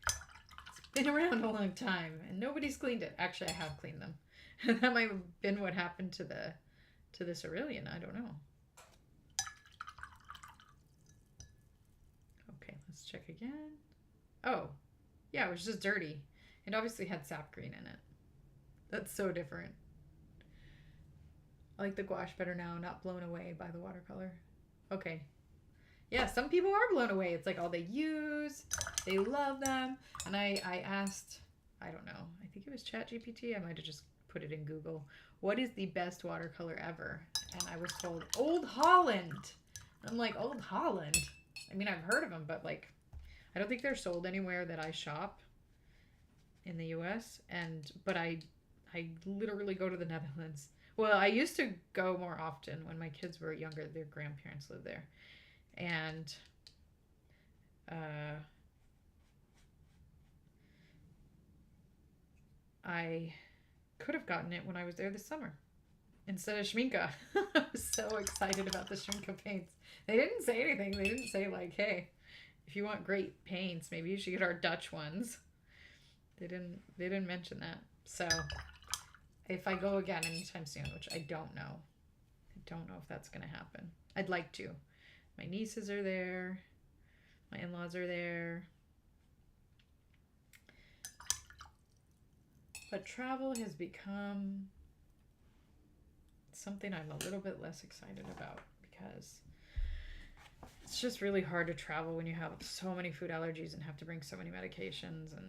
Speaker 1: It's been around a long time and nobody's cleaned it. Actually, I have cleaned them. That might have been what happened to the cerulean. I don't know. Okay, let's check again. Oh, yeah, it was just dirty. It obviously had sap green in it. That's so different. I like the gouache better now, not blown away by the watercolor. Okay. Yeah, some people are blown away. It's like all they use. They love them. And I asked, I don't know, I think it was ChatGPT. I might have just put it in Google. What is the best watercolor ever? And I was told Old Holland. I'm like, Old Holland? I mean, I've heard of them, but like, I don't think they're sold anywhere that I shop in the US. But I literally go to the Netherlands. Well, I used to go more often when my kids were younger. Their grandparents lived there. And I could have gotten it when I was there this summer instead of Schminke. I was so excited about the Schminke paints. They didn't say anything. They didn't say like, hey, if you want great paints, maybe you should get our Dutch ones. They didn't mention that. So if I go again anytime soon, which I don't know if that's going to happen. I'd like to. My nieces are there. My in-laws are there. But travel has become something I'm a little bit less excited about because it's just really hard to travel when you have so many food allergies and have to bring so many medications and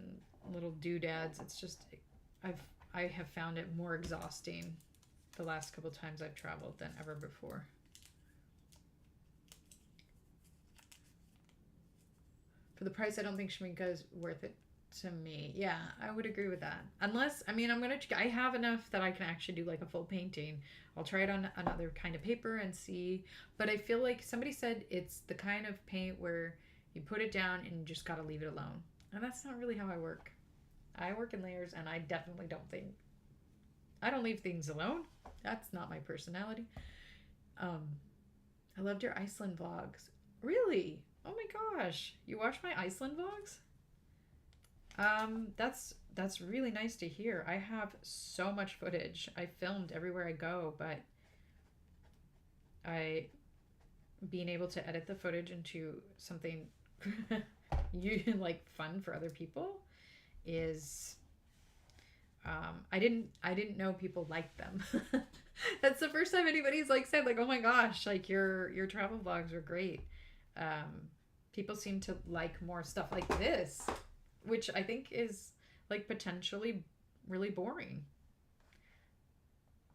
Speaker 1: little doodads. It's just, I have found it more exhausting the last couple times I've traveled than ever before. For the price, I don't think Schminke is worth it to me. Yeah, I would agree with that. Unless, I mean, I have enough that I can actually do like a full painting. I'll try it on another kind of paper and see. But I feel like somebody said it's the kind of paint where you put it down and you just got to leave it alone. And that's not really how I work. I work in layers, and I definitely I don't leave things alone. That's not my personality. I loved your Iceland vlogs. Really? Oh my gosh. You watch my Iceland vlogs? That's really nice to hear. I have so much footage. I filmed everywhere I go, but I being able to edit the footage into something you like fun for other people is I didn't know people liked them. That's the first time anybody's like said like, oh my gosh, like your travel vlogs are great. People seem to like more stuff like this, which I think is like potentially really boring.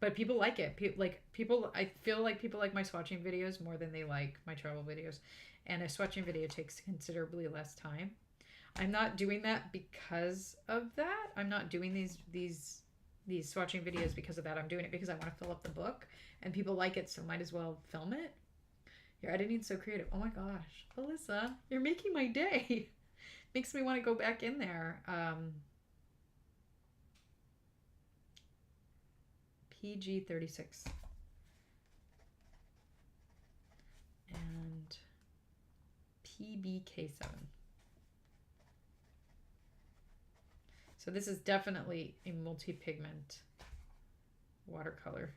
Speaker 1: But people like it. I feel like people like my swatching videos more than they like my travel videos. And a swatching video takes considerably less time. I'm not doing that because of that. I'm not doing these swatching videos because of that. I'm doing it because I want to fill up the book and people like it, so might as well film it. Your editing's so creative. Oh my gosh, Alyssa, you're making my day. Makes me want to go back in there. PG 36 and PBK 7. So this is definitely a multi-pigment watercolor.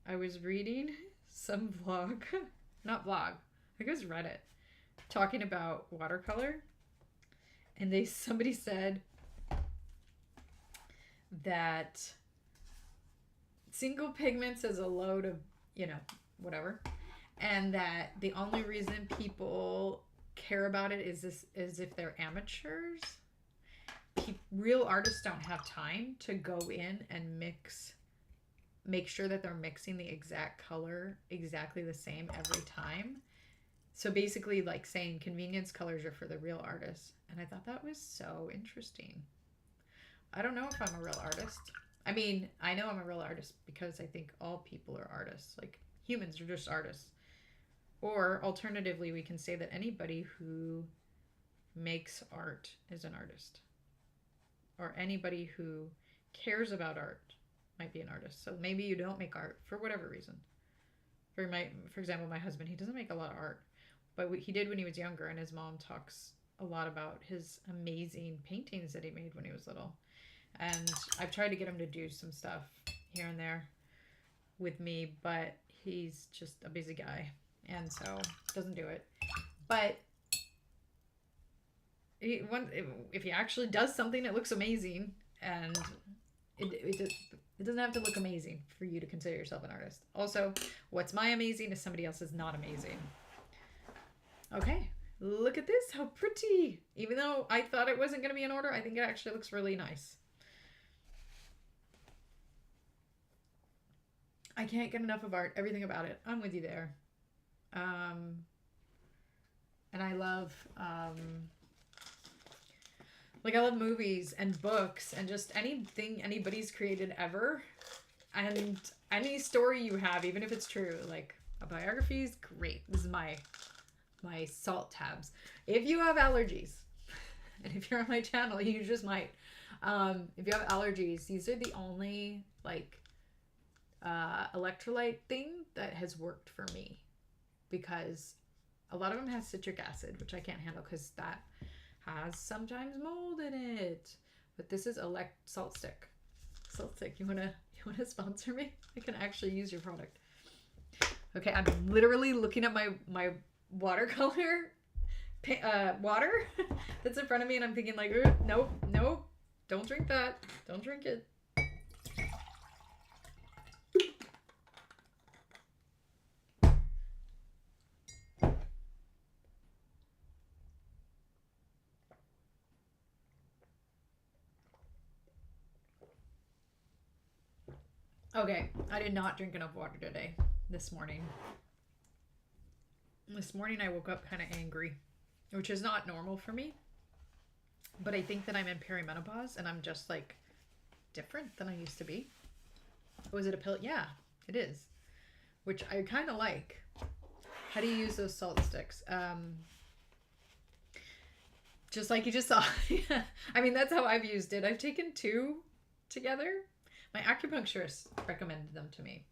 Speaker 1: I was reading some vlog, not vlog, I think it was Reddit, talking about watercolor, and somebody said that single pigments is a load of, whatever, and that the only reason people care about it is if they're amateurs. Real artists don't have time to go in and make sure that they're mixing the exact color exactly the same every time. So basically like saying convenience colors are for the real artists. And I thought that was so interesting. I don't know if I'm a real artist. I mean, I know I'm a real artist because I think all people are artists. Like humans are just artists. Or alternatively, we can say that anybody who makes art is an artist. Or anybody who cares about art might be an artist. So maybe you don't make art for whatever reason. For example, my husband, he doesn't make a lot of art, but he did when he was younger, and his mom talks a lot about his amazing paintings that he made when he was little. And I've tried to get him to do some stuff here and there with me, but he's just a busy guy, and so doesn't do it. But if he actually does something that looks amazing, and it doesn't have to look amazing for you to consider yourself an artist. Also, what's my amazing is somebody else's not amazing. Okay, look at this, how pretty. Even though I thought it wasn't going to be in order, I think it actually looks really nice. I can't get enough of art, everything about it. I'm with you there. And I love I love movies and books and just anything anybody's created ever. And any story you have, even if it's true, like a biography is great. This is my salt tabs. If you have allergies, and if you're on my channel, you just might. If you have allergies, these are the only electrolyte thing that has worked for me, because a lot of them have citric acid, which I can't handle because that has sometimes mold in it. But this is salt stick. Salt stick. You wanna sponsor me? I can actually use your product. Okay, I'm literally looking at my watercolor water that's in front of me, and I'm thinking like, nope, don't drink that. Don't drink it. Okay, I did not drink enough water today. This morning I woke up kind of angry, which is not normal for me. But I think that I'm in perimenopause and I'm just like different than I used to be. Was it a pill? Yeah, it is. Which I kind of like. How do you use those salt sticks? Just like you just saw. I mean, that's how I've used it. I've taken 2 together. My acupuncturist recommended them to me.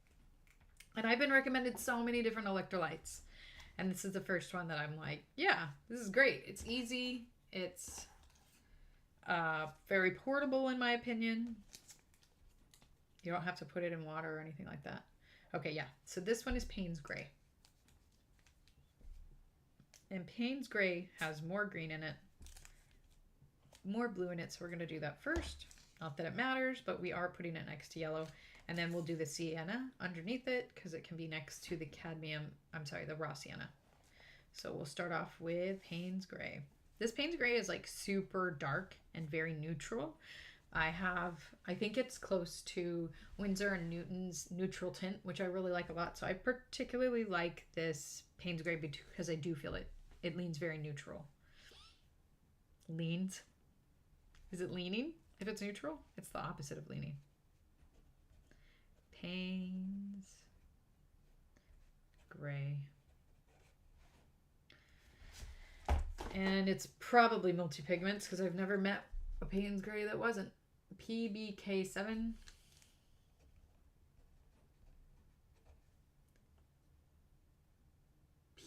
Speaker 1: And I've been recommended so many different electrolytes. And this is the first one that I'm like, yeah, this is great. It's easy. It's very portable in my opinion. You don't have to put it in water or anything like that. Okay, yeah. So this one is Payne's Gray. And Payne's Gray has more green in it, more blue in it, so we're going to do that first. Not that it matters, but we are putting it next to yellow. And then we'll do the sienna underneath it because it can be next to the the raw sienna. So we'll start off with Payne's Gray. This Payne's Gray is like super dark and very neutral. I think it's close to Winsor & Newton's neutral tint, which I really like a lot. So I particularly like this Payne's Gray because I do feel it leans very neutral. Leans? Is it leaning? If it's neutral, it's the opposite of leaning. Payne's Gray. And it's probably multi-pigments because I've never met a Payne's Gray that wasn't. PBK7.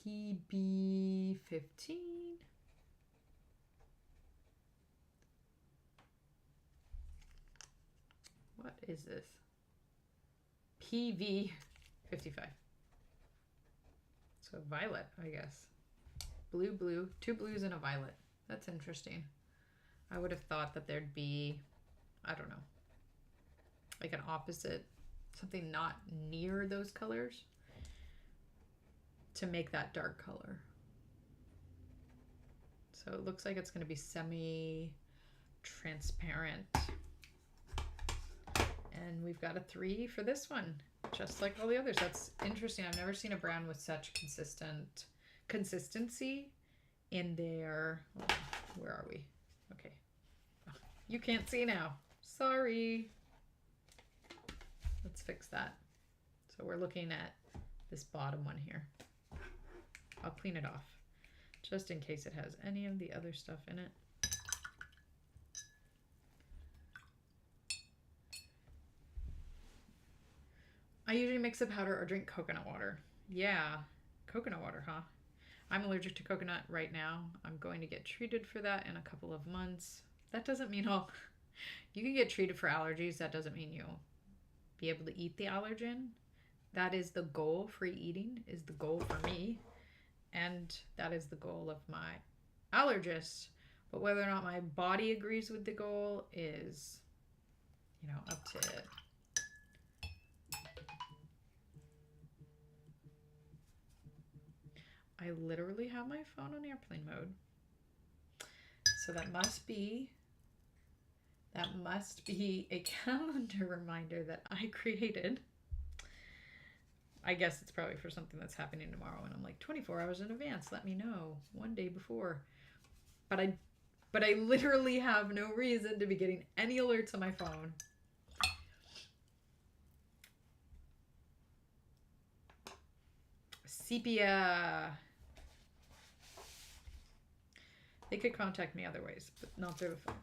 Speaker 1: PB15. What is this? PV55. So violet, I guess. Blue, 2 blues and a violet. That's interesting. I would have thought that there'd be, I don't know, like an opposite, something not near those colors to make that dark color. So it looks like it's going to be semi-transparent. And we've got a 3 for this one, just like all the others. That's interesting. I've never seen a brand with such consistency in their, where are we? Okay. Oh, you can't see now. Sorry. Let's fix that. So we're looking at this bottom one here. I'll clean it off just in case it has any of the other stuff in it. I usually mix a powder or drink coconut water. Yeah, coconut water, huh? I'm allergic to coconut right now. I'm going to get treated for that in a couple of months. That doesn't mean you can get treated for allergies. That doesn't mean you'll be able to eat the allergen. That is the goal. Free eating is the goal for me. And that is the goal of my allergist. But whether or not my body agrees with the goal is, up to it. I literally have my phone on airplane mode. So that must be a calendar reminder that I created. I guess it's probably for something that's happening tomorrow, and I'm like 24 hours in advance. Let me know one day before. But I literally have no reason to be getting any alerts on my phone. Sepia. They could contact me other ways, but not through the phone.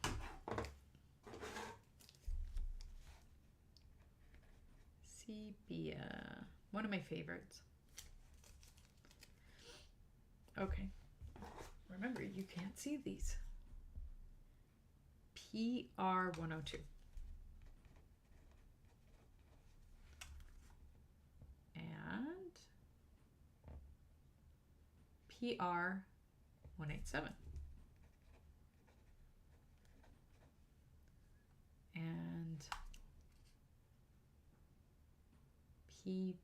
Speaker 1: Sepia. One of my favorites. Okay. Remember, you can't see these. PR102. And PR187. And PBK7.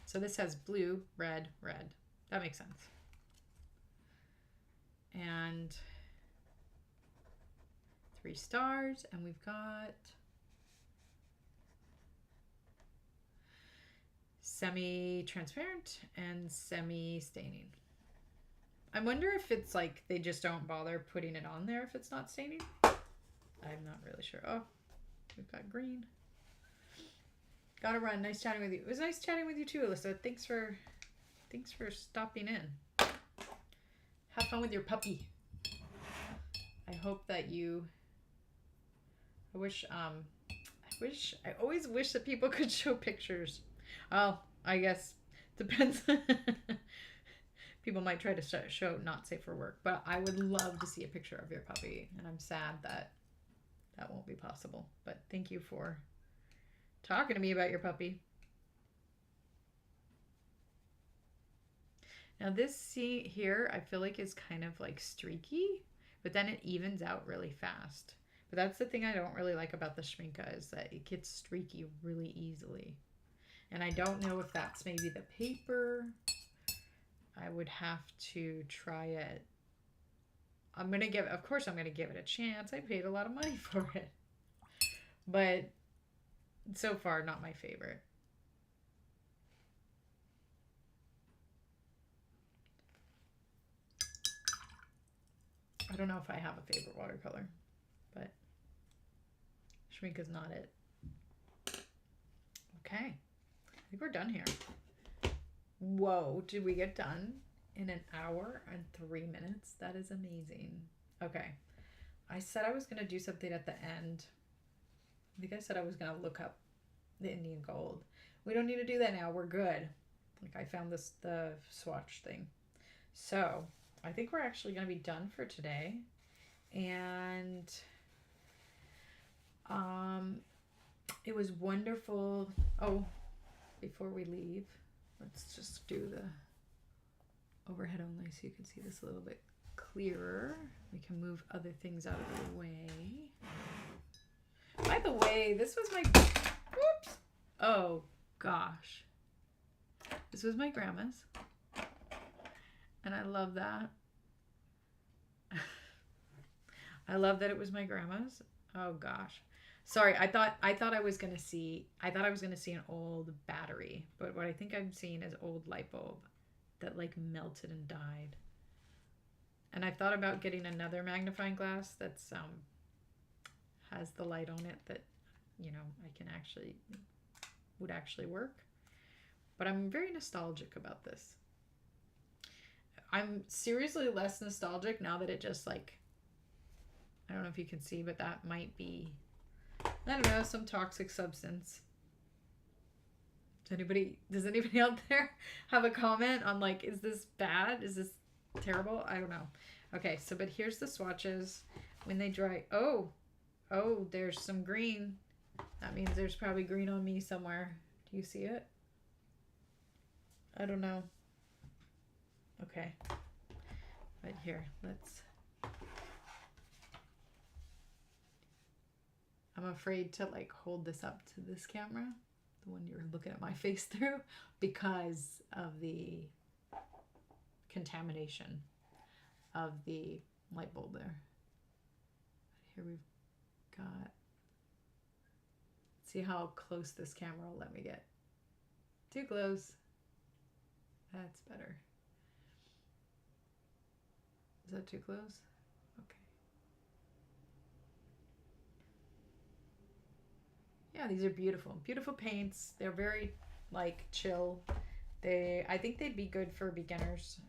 Speaker 1: So this has blue, red, red. That makes sense. And 3 stars, and we've got semi-transparent and semi-staining. I wonder if it's like they just don't bother putting it on there if it's not staining. I'm not really sure. Oh, we've got green. Gotta run. Nice chatting with you. It was nice chatting with you too, Alyssa. Thanks for stopping in. Have fun with your puppy. I hope that I always wish that people could show pictures. Oh, I guess depends. People might try to show not safe for work, but I would love to see a picture of your puppy, and I'm sad that won't be possible. But thank you for talking to me about your puppy. Now this here, I feel like is kind of like streaky, but then it evens out really fast. But that's the thing I don't really like about the Schminke is that it gets streaky really easily. And I don't know if that's maybe the paper. I would have to try it. Of course I'm gonna give it a chance. I paid a lot of money for it. But so far, not my favorite. I don't know if I have a favorite watercolor, but Schmink is not it. Okay, I think we're done here. Whoa, did we get done in an hour and 3 minutes? That is amazing. Okay, I said I was going to do something at the end. I think I said I was going to look up the Indian gold. We don't need to do that now. We're good. Like I found the swatch thing. So I think we're actually going to be done for today. And it was wonderful. Oh, before we leave, let's just do the overhead only so you can see this a little bit clearer. We can move other things out of the way. By the way, this was my, whoops. Oh gosh. This was my grandma's. And I love that. I love that it was my grandma's. Oh gosh. Sorry, I thought I was gonna see an old battery, but what I think I'm seeing is old light bulb that like melted and died. And I thought about getting another magnifying glass that's has the light on it that, you know, would actually work. But I'm very nostalgic about this. I'm seriously less nostalgic now that it just like, I don't know if you can see, but that might be, I don't know, some toxic substance. Does anybody out there have a comment on like, is this bad? Is this terrible? I don't know. Okay, so but here's the swatches when they dry. Oh, there's some green. That means there's probably green on me somewhere. Do you see it? I don't know. Okay. But here, I'm afraid to like hold this up to this camera, the one you're looking at my face through, because of the contamination of the light bulb there. Here we've got, see how close this camera will let me get. Too close. That's better. Is that too close? Okay. Yeah, these are beautiful. Beautiful paints. They're very like chill. I think they'd be good for beginners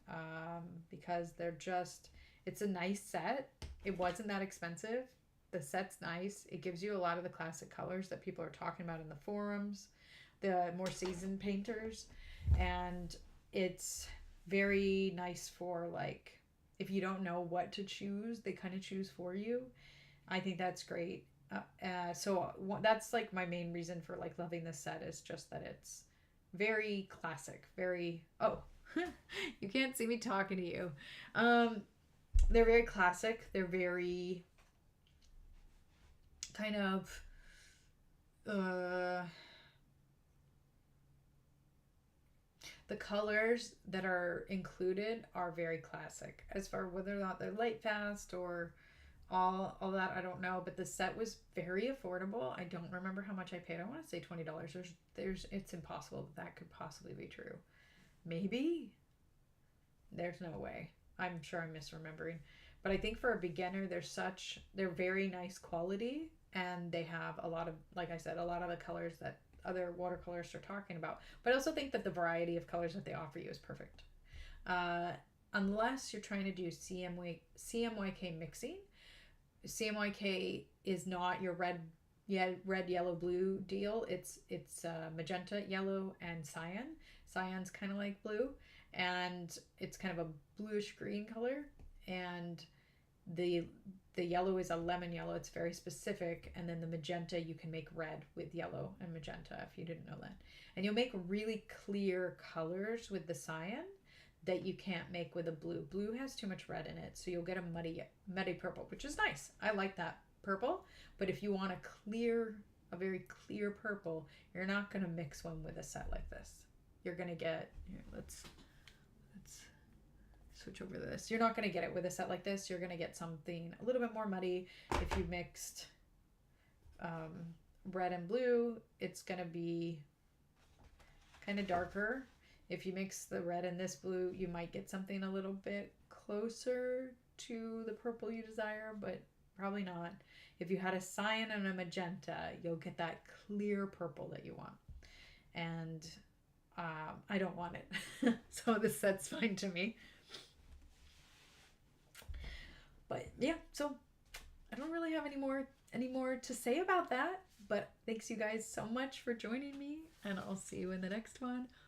Speaker 1: because they're just, it's a nice set. It wasn't that expensive. The set's nice. It gives you a lot of the classic colors that people are talking about in the forums, the more seasoned painters. And it's very nice for like, if you don't know what to choose, they kind of choose for you. I think that's great. So that's like my main reason for like loving this set is just that it's very classic, very, oh, you can't see me talking to you. They're very classic. They're very kind of, the colors that are included are very classic. As far whether or not they're light fast or all that, I don't know. But the set was very affordable. I don't remember how much I paid. I want to say $20. It's impossible that could possibly be true. Maybe? There's no way. I'm sure I'm misremembering. But I think for a beginner, they're very nice quality, and they have a lot of, like I said, a lot of the colors that other watercolors are talking about. But I also think that the variety of colors that they offer you is perfect. Unless you're trying to do CMYK mixing. CMYK is not your red, yellow, blue deal. It's magenta, yellow, and cyan. Cyan's kind of like blue, and it's kind of a bluish green color. And the yellow is a lemon yellow. It's very specific. And then the magenta, you can make red with yellow and magenta, if you didn't know that. And you'll make really clear colors with the cyan that you can't make with a blue. Blue has too much red in it, so you'll get a muddy purple, which is nice. I like that purple, but if you want a very clear purple, you're not going to mix one with a set like this. You're going to get, here, let's switch over to this. You're not going to get it with a set like this. You're going to get something a little bit more muddy. If you mixed red and blue, it's going to be kind of darker. If you mix the red and this blue, you might get something a little bit closer to the purple you desire, but probably not. If you had a cyan and a magenta, you'll get that clear purple that you want. And I don't want it. So this set's fine to me. But yeah, so I don't really have any more to say about that. But thanks you guys so much for joining me, and I'll see you in the next one.